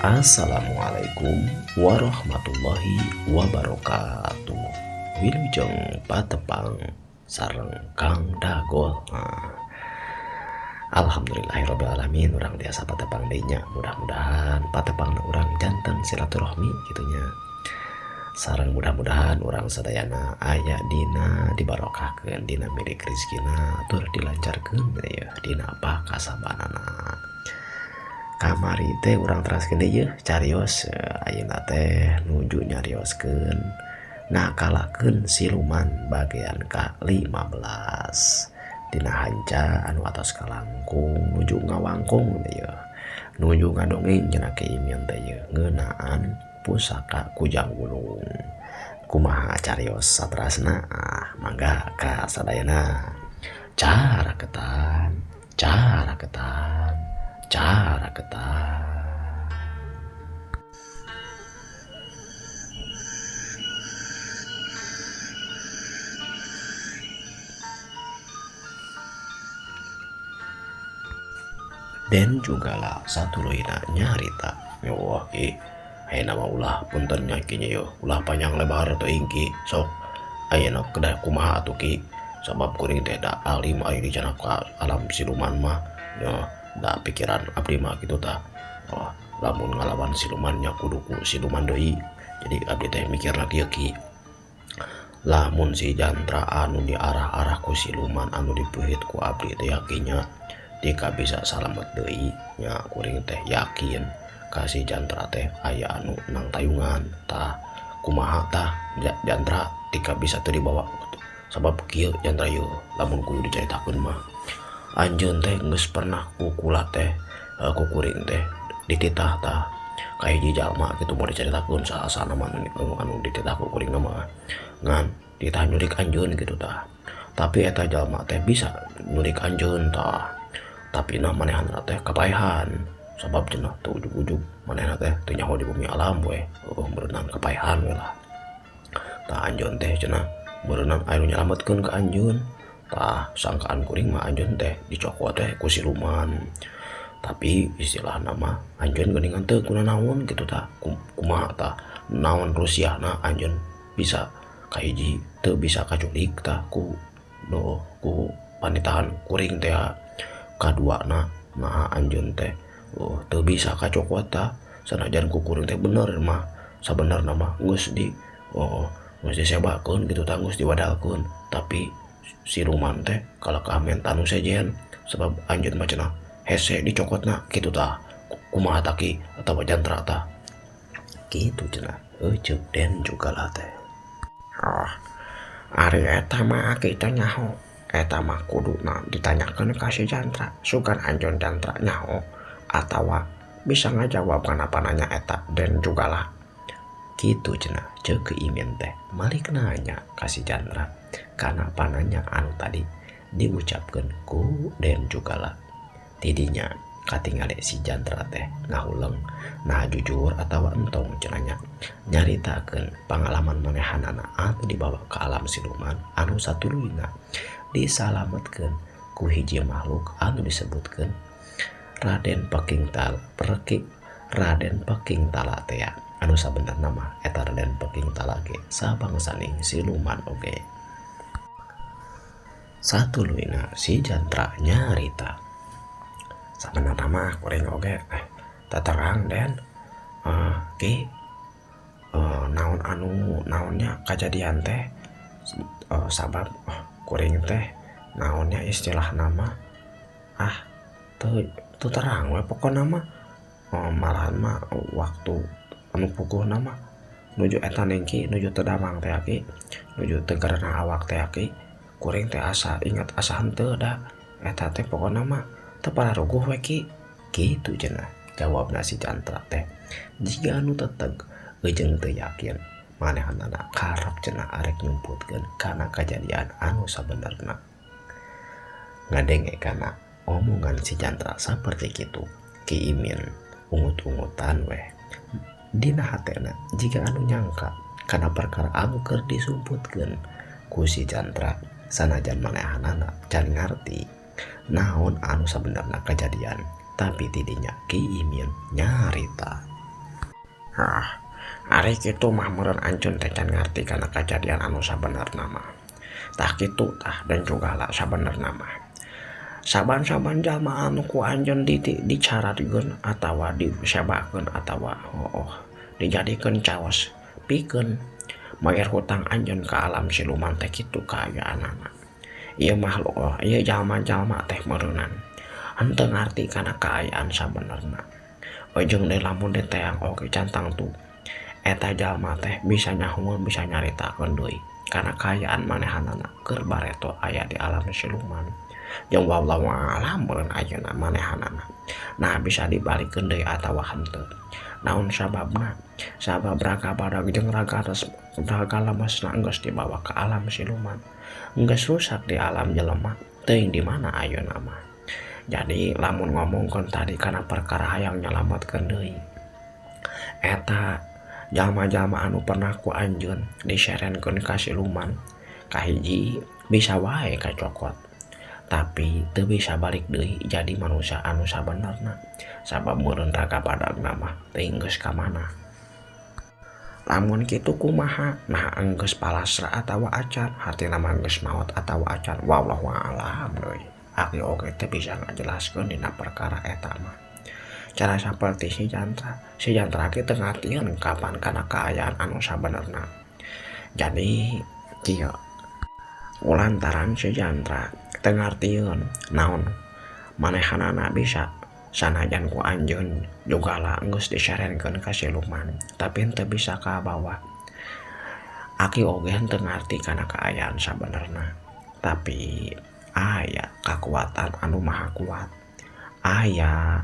Assalamualaikum warahmatullahi wabarakatuh. Wilujeng patepang sareng Kang Dagol. Alhamdulillahirobbilalamin. Urang biasa patepang denya. Mudah-mudahan patepang urang janten silaturahmi gitunya. Sareng mudah-mudahan urang sadayana aya dina dibarokahkeun, dina milik rizkina tur dilancarkeun ya, dina pakasabanana. Kamari teh urang teraskeun deui carios ayeuna teh nuju nyarioskeun ngakalakeun siluman bagian ka-15 dina hanca anu atos kalangkung nuju ngawangkung deui nuju ngadongeng cenah keimin teh ngeunaan pusaka kujang gunung. Kumaha carios saterasna? Mangga ka sadayana. Caraketan. Dan jugalah satu loina nyarita. Wah nama ulah punten kinya yo. Ulah panjang lebar teuing ki. Sok ayeuna kedah kumaha atuh ki. Sabab kuring teh da alim aya di cenah ka alam siluman mah. Ya da pikiran abdi mah kitu tah. Oh, lamun ngalawan siluman nya kudu ku siluman deui. Jadi abdi teh mikirna kieu ki. Lamun si jantra anu diarah-arah ku siluman anu dipuhit ku abdi teh yakinya dika bisa salamet deui nya kuring teh yakin kasih jantra teh aya anu nang tayungan tah. Kumaha tah jantra dika bisa teu dibawa sabab kieu jantra ieu lamun kudu dicaritakeun mah anjeun teh geus pernah ku kula teh ku kuring teh dititah tah ka hiji jalma kitu mau dicaritakeun saha-saha mah anu dititah ku kuring mah ngan ditah nyurik anjeun kitu tah. Tapi eta jalma teh bisa nyurik anjeun tah. Tapi nah manehna teh kapaehan sabab cenah teu ujug-ujug manehna teh teu nyaho di bumi alam we. Berenang kapaehan we lah. Tah anjeun teh cenah berenang anu nyelametkeun ka anjeun. Tah sangkaan kuring mah anjeun teh dicokot teh ku siluman. Tapi istilahna mah anjeun geuningan teu kuna naon kitu tah. Kumaha tah naon rusiahna anjeun bisa kahiji teu bisa kaculik tah ku panitahan kuring teh. Kaduana nah anjeun teh teu bisa kacokot tah sanajan ku kuring teh bener mah sabenerna mah geus disebakeun kitu tah geus diwadalkeun. Tapi siluman teh kalakah menta nu sejen sebab anjeun mah cenah hese dicokotna kitu tah. Kumaha tah ki atawa jantra tah kitu cenah euceuk den jugalah teh. Ari eta mah kita nyaho eta mah kuduna ditanyakeun ka si jantra sugan anjeun jantra nyaho atawa bisa ngajawab kana pananya eta den jugalah kitu cenah ceuk keimin teh malik nanya ka si jantra kana pananya anu tadi diucapkeun ku den jugalah. Tidinya katingali si jantra teh ngahuleng nah jujur atawa entong cenanya nyaritakeun pangalaman manehanana anu dibawa ka alam siluman anu satuluyna disalametkeun ku hiji makhluk anu disebutkeun Raden Peking Tala teh anu sabenerna mah eta Raden Peking Tala ge sabangsaning siluman oge. Satuluyna si jantra nyarita sabenerna mah kuring oge taterang den ki naonnya kajadian teh sabab kuring teh naonnya istilah nama teu terang we pokona mah malahan mah waktu anu puguh nama nuju eta nengki nuju teu damang teh aki nuju teu garana awak teh aki kuring teh asa ingat asa henteu da eta teh pokona mah teu pararuguh we ki kitu cenah jawabna si jantra teh. Jika anu teteg eujeuh teu yakin manehanana karep cenah arek nyumputkeun kana kajadian anu sabenerna. Ngadenge kana omongan si jantra saperti kitu Ki Imin ungut-ungutan weh dina hatena jika anu nyangka kana perkara anu keur disumputkeun ku si jantra sanajan manehanana can ngarti naon anu sabenerna kejadian tapi tidinya Ki Imin nyarita. Ari kitu mah meureun anjeun teh can ngarti kana kajadian anu sabenerna mah. Tah kitu tah dan juga lah sabenerna mah. Saban-saban jalma anu ku anjeun dicaratkeun atawa disebakeun atawa dijadikeun caos pikeun mayar hutang anjeun ka alam siluman teh kitu kaayaanana. Ieu makhluk ieu jalma-jalma teh meureunan henteu ngarti kana kaayaan sabenerna. Ujung deui lamun diteang oge cantang tuh eta jalma teh bisa nyahoeun bisa nyaritakeun deui kana kaayaan manehanana keur bareto aya di alam siluman. Jeung wallahu a'lam meureun ayeuna manehanana nah bisa dibalikeun deui atawa henteu. Naon sababna? Sabab raga badag jeung raga lemesna geus dibawa ka alam siluman. Geus rusak di alam jelema teuing di mana ayeuna mah. Jadi lamun ngomongkeun tadi kana perkara hayang nyalametkeun deui. Eta jalma-jalma anu pernah ku anjeun diserenkeun ka siluman kahiji bisa wae kacokot. Tapi teu bisa balik deui jadi manusia anu sabenerna sabab meureun raga badagna mah teuing geus ka mana. Lamun kitu kumaha? Nah enggeus palasra atawa acan, hartina mah geus maot atawa acan. Wallahu a'lam deui. Aki oge teh bisa ngajelaskeun dina perkara eta mah. Cara saperti si jantra ge teu ngartieun kapan kana kaayaan anu sabenerna. Jadi kieu ulantaran si jantra teu ngartieun naon manehanana bisa sanajan ku anjeun juga lah geus disarenkeun ka siluman tapi henteu bisa kabawa. Aki oge henteu ngarti kana kaayaan sabenerna tapi aya kakuatan anu maha kuat, aya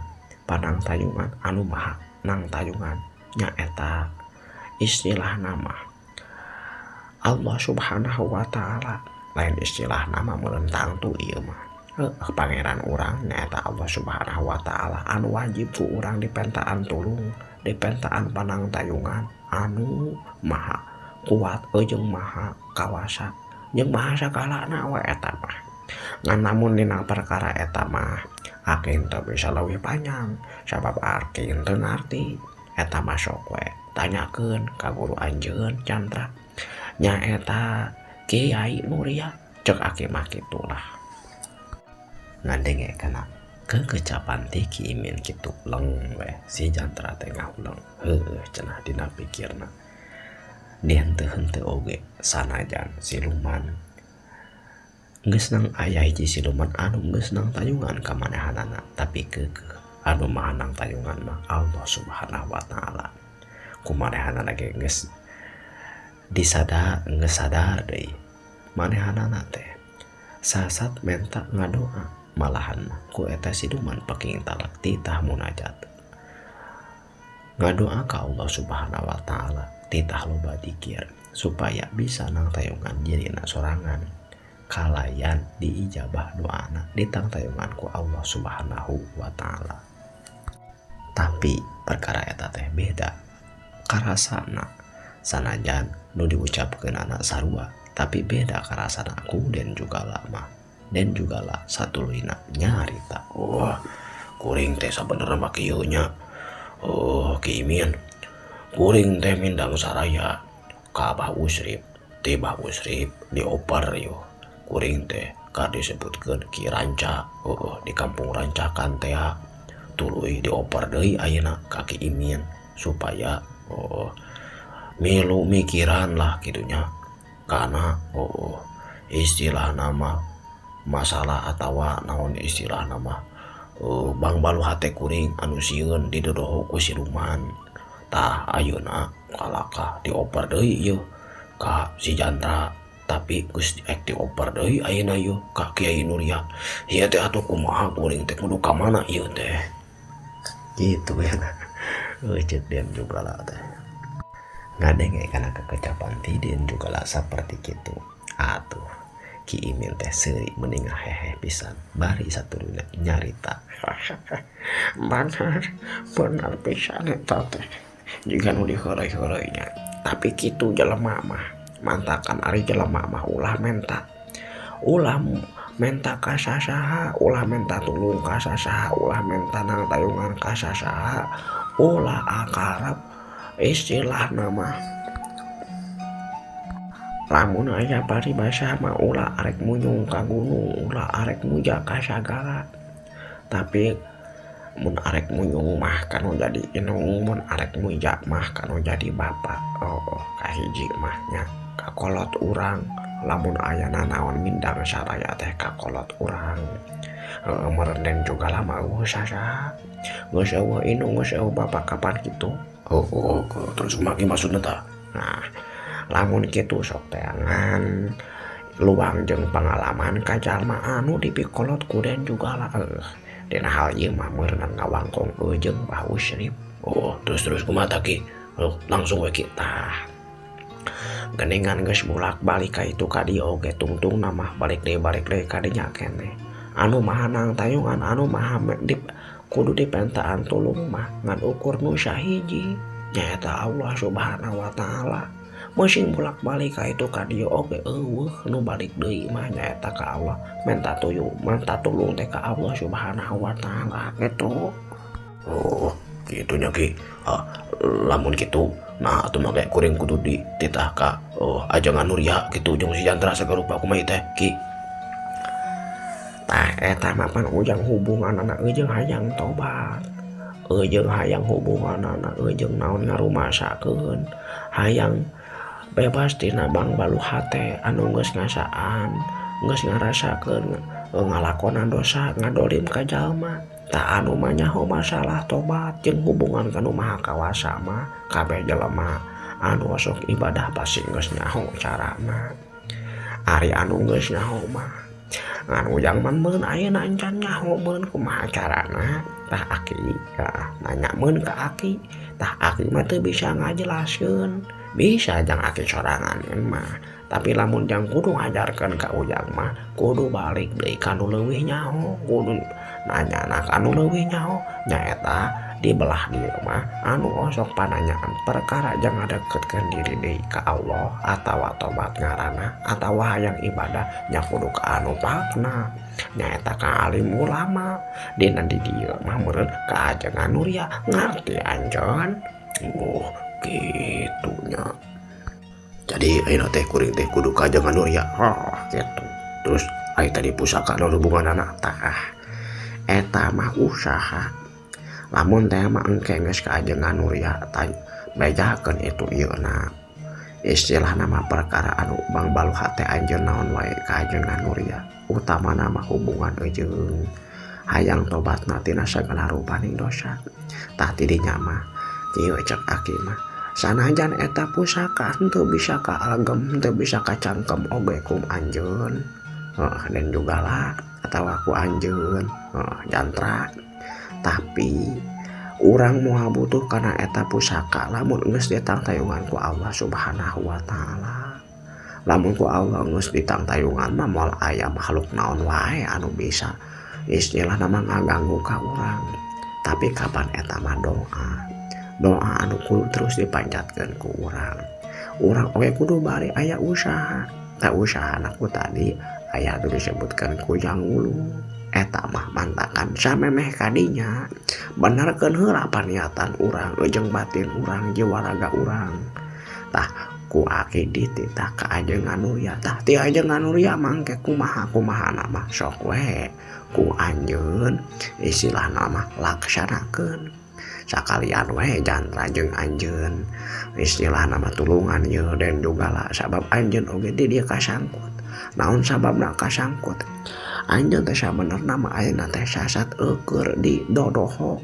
panangtayungan anu maha nangtayungan nyaeta istilahna mah Allah Subhanahu wa ta'ala. Lain istilah nama melentang tuh ieu mah pangeran urang nyaeta Allah Subhanahu wa ta'ala anu wajib ku urang dipentaan tulung dipentaan panangtayungan anu maha kuat jeung maha kawasa jeung maha sagalana we eta mah. Ngan namun dina perkara eta mah aki teu bisa leuwih panjang sabab aki teu ngarti eta mah sok we tanyakeun ka guru anjeun cantra nyaeta Kiai Nuria cek aki mah kitu lah. Ngandenge kana kekecapan ti Ki Imin kitu leng we si jantra teh ngauleng heueuh cenah dina pikirna. Di henteu-henteu oge sanajan siluman geus nang aya hiji siluman anu geus nang tayungan ka manehanana tapi keukeuh anu maha nang tayungan mah Allah Subhanahu wa ta'ala. Kumanehanana ge geus sadar deui manehanana teh sasat menta ngadoa malahan ku eta siluman paking talak titah munajat ngadoa ka Allah Subhanahu wa ta'ala titah loba dikir supaya bisa nang tayungan dirina sorangan kalayan diijabah doana ditang tayungan ku Allah Subhanahu wa ta'ala. Tapi perkara eta teh beda karasana sanajan nu diucapkeun anak sarua tapi beda karasana aku dan juga lama dan juga lah satulina nyarita. Kuring teh sabenerna mah kieu nya. Ki Imin kuring teh mindang saraya ka Abah Usrip ti Abah Usrip dioper yo kuring teh ka disebutkeun Ki Ranca di kampung Rancakan teh tuluy dioper deui ayeuna ka Ki Imin supaya milu mikiran lah gitunya karena istilah nama masalah atawa naon istilah nama bang balu hate kuring anu sieun didodoho ku siluman tah ayeuna kalaka dioper deui ieu ka si jantra tapi geus diek dioper deui ayeuna ieu ka Kiai Nuria. Ieu teh atuh kumaha kuring teh kudu ka mana ieu teh gitu ya. Cek den juga lah teh ngadenge kana kekecapan tidin juga lah seperti gitu. Atuh Ki Imin teh seuri mending hehe pisan bari saturuna nyarita. benar pisan eta teh jiga nu diheureuy-heureuy nya tapi kitu jelema mah mantakan ari jelema mah ulah menta ka sasaha ulah menta tulung ka sasaha ulah menta nang tayungan ka sasaha ulah akarab istilah nama lamun aya paribasa mah ulah arek munyung ka gunung, ulah arek muja ka sagala. Tapi mun arek munyung mah kanu jadi inung, mun arek muja mah kanu jadi bapak. Kahiji mah nya kakolot urang, lamun aya nanaon mindang saraya teh kakolot urang. Merenden juga lama sasa geus eueuh inung geus eueuh bapak kapan kitu. Terus kumaha maksudna tah? Nah, lamun kitu sok teangan luang jeung pengalaman ka jalma anu dipikolot ku den juga lah. Dina hal ieu mah meureunan ngawangkong jeung Mbah Usrip. Terus kumaha tah Ki? Langsung we kita. Geningan geus bolak-balik ka itu ka dieu oge tungtung nama balik deui ka dinya keneh. Anu mahanang tayungan anu maha kudu dipentaan tulung mah ngan ukur nu sahiji nyaeta Allah Subhanahu wa taala. Meusing bolak-balik ka itu ka dieu oge eueuh nu balik deui mah nyaeta ka Allah, minta tulung teh ka Allah Subhanahu wa taala gitu. Kitu nya Ki. Lamun kitu nah atuh mah kuring kudu dititah ka ajengan Nuria kitu jeung si Jantra sagarupa kumaha teh Ki. Tah eta mah pan ujang hubunganna jeung hayang tobat. Jeung hayang hubunganna jeung naon ngarumasakeun, hayang bebas tina bang baluh hate anu geus ngasaan, geus ngarasakeun ngalakonan dosa ngadolim ka jalma. Tah anu mah nyaho masalah tobat jeung hubungan kanu Maha Kawasa mah kabeh jelema anu sok ibadah pasti geus nyaho carana. Ari anu geus nyaho mah ngan ujang meun ayeuna encan nyaho meun kumaha carana. Tah Aki nanya meun ka Aki, tah Aki mah teu bisa ngajelaskeun, bisa jang Aki sorangan mah. Tapi lamun jang kudu ngajarkeun ka ujang mah kudu balik deui ka nu leuwih nyaho, kudu nanyana ka anu leuwih nyaho nyaeta di belah dieu mah anu osok pananyaan perkara jang ngadeketkeun diri deui ka Allah atawa tobat ngaranna atawa hayang ibadah nya kudu ka anu pakna nyaeta ka alim ulama. Dina di dieu mah meureun ka ajengan Nuria ngarti anjeun. Kitu nya. Jadi ayeuna teh kuring teh kudu ka ajengan Nuria. Gitu. Terus aya tadi pusaka nu hubunganna tah eta mah usaha. Lamun teh mah engke geus ka ajengan Nuria bejakeun itu ieuna. Istilahna mah perkara anu bang baluh hate anjeun naon wae ka ajengan Nuria. Utamana mah hubungan jeung hayang tobatna tina sagala rupaning dosa. Tah ti dinya mah ieu cek Aki mah sanajan eta pusaka teu bisa kaagem teu bisa kacangkem oge ku anjeun. Dan juga lah atawa ku anjeun Jantra. Tapi urang moal butuh kana eta pusaka lamun geus ditang tayungan ku Allah Subhanahu wa taala. Lamun ku Allah geus ditang tayungan mah moal aya makhluk naon wae anu bisa istilahna mah ngaganggu ka urang. Tapi kapan eta mah doa anu kudu terus dipanjatkeun ku urang. Urang oge kudu bari aya usaha. Tah usahana ku tadi aya anu disebutkeun ku Jang Ulu. Eta mah mantakan samemeh kadinya benerkeun heula paniatan urang jeung batin urang jiwa raga urang. Tah ku Aki dititah ka ajengan Nuria. Tah ti ajengan Nuria mangke kumahana mah sok we ku anjeun istilahna mah laksanakeun. Sakalian we Jantra jeung anjeun istilahna mah tulungan ieu dan juga lah sabab anjeun oge di dieu kasangkut. Naon sababna kasangkut? Anjeun teh sabenerna mah ayeuna teh sasat keur di dodoho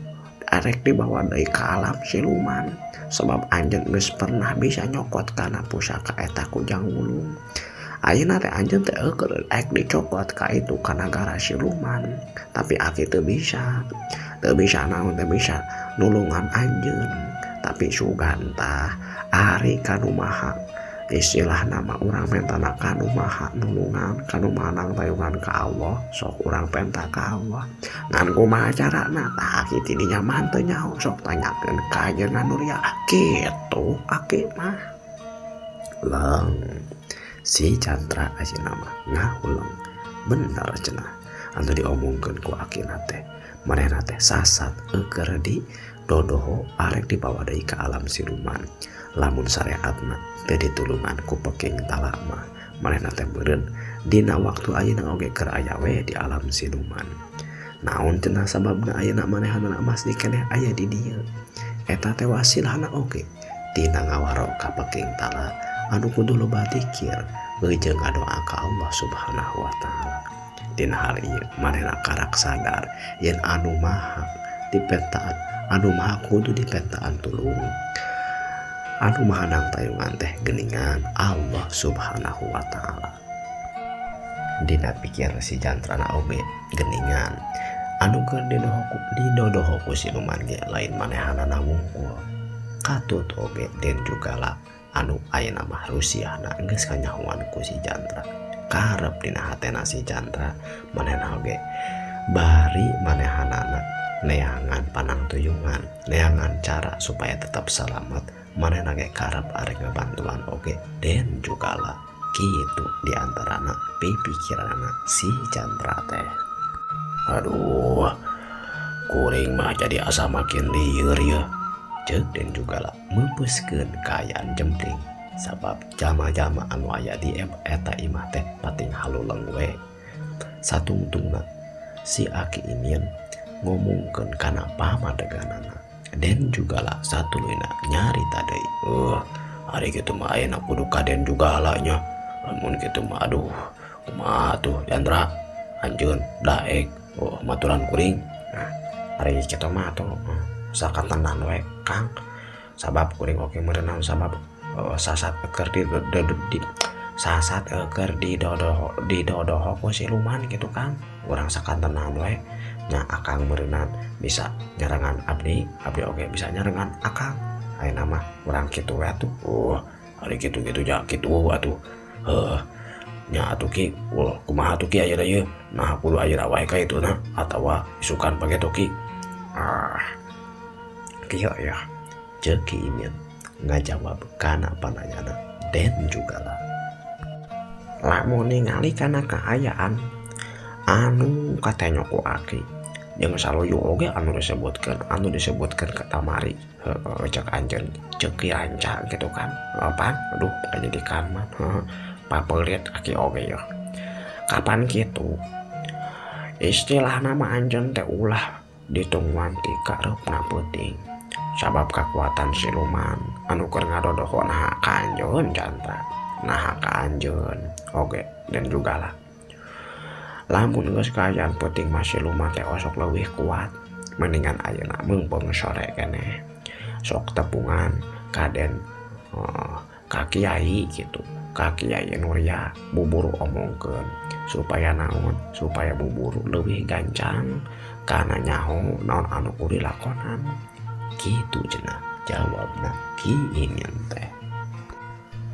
arek dibawa deui ka alam siluman. Sebab anjeun geus pernah bisa nyokot kana pusaka eta ku Jang Wulung. Ayeuna teh anjeun teh keur rek dicokot ka itu ka nagara siluman. Tapi Aki teu bisa. Teu bisa naon teu bisa nulungan anjeun. Tapi sugantah ari kanu maha istilah nama urang pentana kanu maha nulungan kanu manang tayungan ka Allah sok urang penta ka Allah ngan kumaha carana tah Aki tidinya mah teu nyaho sok tanyakeun ka ajengan Nuria kitu Aki mah lang si Jantra ayeuna mah ngahulang bener cenah anu diomongkeun ku akina teh manehna teh sasat keur di dodoho arek dibawa deui ka alam siluman. Lamun syariatna teu ditulungan ku peking tala mah manehna teh meureun dina waktu ayeuna oge keur aya we di alam siluman. Naon cenah sababna ayeuna manehna masih keneh aya di dieu? Eta teh wasilna oge tina ngawaro ka peking tala anu kudu loba dzikir jeung ngadoa ka Allah Subhanahu wa taala. Dina hal ieu manehna karak sadar yen anu maha dipetaan, anu maha kudu dipetaan tulung, anu maha nang tayungan teh geuningan Allah Subhanahu wa taala. Dina pikir si jantrana oge geuningan anu keur didodoho ku siluman ge lain manehna wungkul. Katut oge den jugala anu ayeuna mah rusiahna geus kanyahoan ku si jantra. Karep dina hatena si jantra manehna oge bari manehna neangan panang tuyungan, neangan cara supaya tetap selamat. Manehna ge karep arek ngabantuan oge den jugala kitu diantarana pipikiranna si jantra teh. Aduh, kuring mah jadi asa makin lieur ya. Ceuk den jugala meupuskeun kaayaan jempling sabab jama-jama anu aya di eta imah teh pating haluleng we. Satungtungna si Aki Imin ngomongkeun kana pamadeganana. Den jugala satuluyna nyarita deui. Ari kitu mah ayeuna kudu ka den jugala nya. Lamun kitu mah aduh, kumaha tuh Jandra? Anjeun daek. Maturan kuring. Nah, ari kitu mah atuh sakatenan we Kang. Sabab kuring oge merenang sabab sasat keur di dodoho ku siluman gitu Kang. Urang sakantenan we nya akang meureunan bisa nyarengan abdi oge bisa nyarengan akang. Ayeuna mah urang kitu we atuh. Ari kitu-kitu ja kitu atuh. Nya atuh ki kumaha atuh ki ayeuna ieu? Nah kudu ayeuna wae ka itu na atawa isukan pake toki. Kieu ya. Ceuk Ki Imin ngajawab kana pananyana den jugala. Lamun ningali kana kaayaan anu katenya ku Aki jeung saloyo oge anu disebutkeun ka tamari cek anjeun ceuk ki ranca gitu kan. Apa? Aduh pendidikan mah papelit Aki oge ya. Kapan kitu? Istilahna mah anjeun teh ulah ditungguan ti kareupna peuting. Sabab kakuatan siluman anu keur ngadodoho naha ka anjeun jantra. Naha ka anjeun oge dan jugala. Lamun geus kaayaan peuting mah siluman teh osok leuwih kuat. Mendingan ayeuna meungpeung sore keneh. Sok tepungan ka den ka kiai gitu. Ka Kiai Nuria buburu omongkeun supaya naon? Supaya buburu leuwih gancang kana nyaho naon anu kudu dilakonan. Kitu cenah jawabna Ki Imin teh.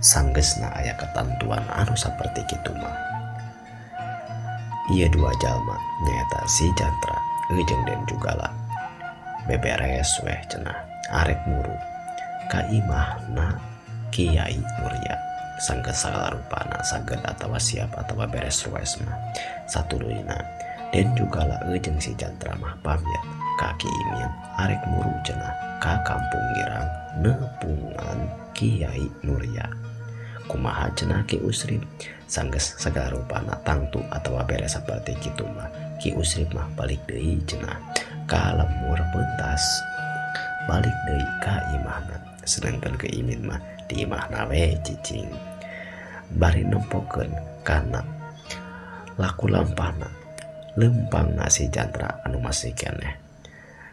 Sanggeusna aya ketentuan anu saperti kitu mah ieu dua jalma nyaeta si jantra jeung den jugala beberes weh cenah arek muru ka imahna Kiai Nuria. Sanggeus sagala rupana saged atawa siap atawa beres rues mah satuluyna den jugala jeung si jantra mah pamit ka Ki Imin arek muru cenah ka kampung Girang nepungan Kiai Nuria. Kumaha cenah Ki Usrip? Sanggeus sagala rupana tangtu atawa beres saperti kitu mah Ki Usrip mah balik deui cenah ka lemur pentas. Balik deui ka imahna. Sedangkan Ki Imin mah di imahna we cicing. Bari nempokeun kana laku lampahna lempangna si jantra anu masih keneh.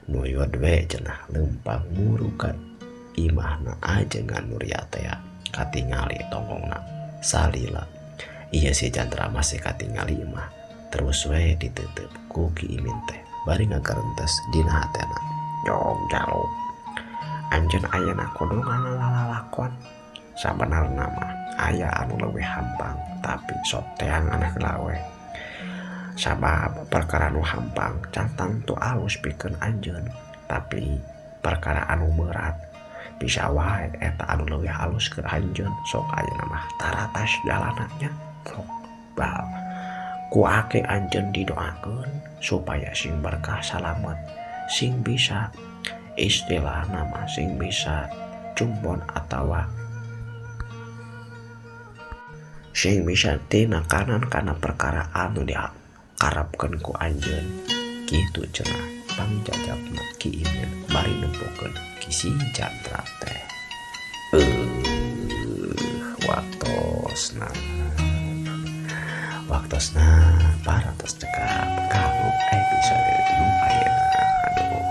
Nuyod we cenah lempang muru ka imahna ajengan Nuria teh katingali tongongna salila. Iya si jantra masih katingali mah terus we diteuteub ku Ki Imin teh bari ngagarentes dina hatena. Jong jalo anjeun ayeuna kudu ngalalakon sabenerna mah aya anu leuwih hampang tapi sok teang aneh lawe. Sabab perkara anu hampang cantang tu alus pikeun anjeun tapi perkara anu berat bisa wae eta anu leuwih halus keur anjeun. Sok ayeuna mah taratas jalanannya sok bal ku ake anjeun didoakeun supaya sing berkah salamet, sing bisa istilah nama sing bisa cumpon atawa sing bisa tina kanan kana perkara anu diharapkeun ku anjeun kitu cenah pangjajabna Ki Imin bari nempukeun Ki Si Jatra teh. Waktosna parantos cekap kamu episode nu ayeuna. Aduh,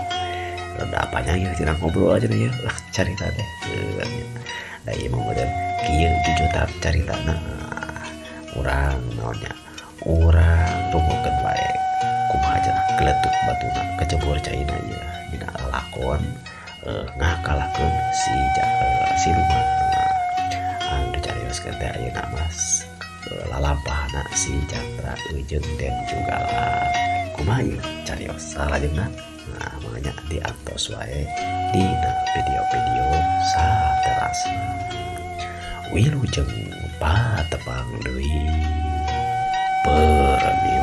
rada apanya ya tina ngobrol aja nih ya carita teh. Da ieu mah model kieu jujutan caritana. Urang naonnya urang tunggukeun wae kumaha cenah geletuk batuna kecebur caina ieu dina lalakon ngakalakeun si Luman anu dicarioskeun teh ayeuna mas lalampahna si Jatra jeung Den Jugala kumaha ieu carios salajengna. Nah makanya diantos wae dina video-video saterasna. Wilujeng patepang deui peureuh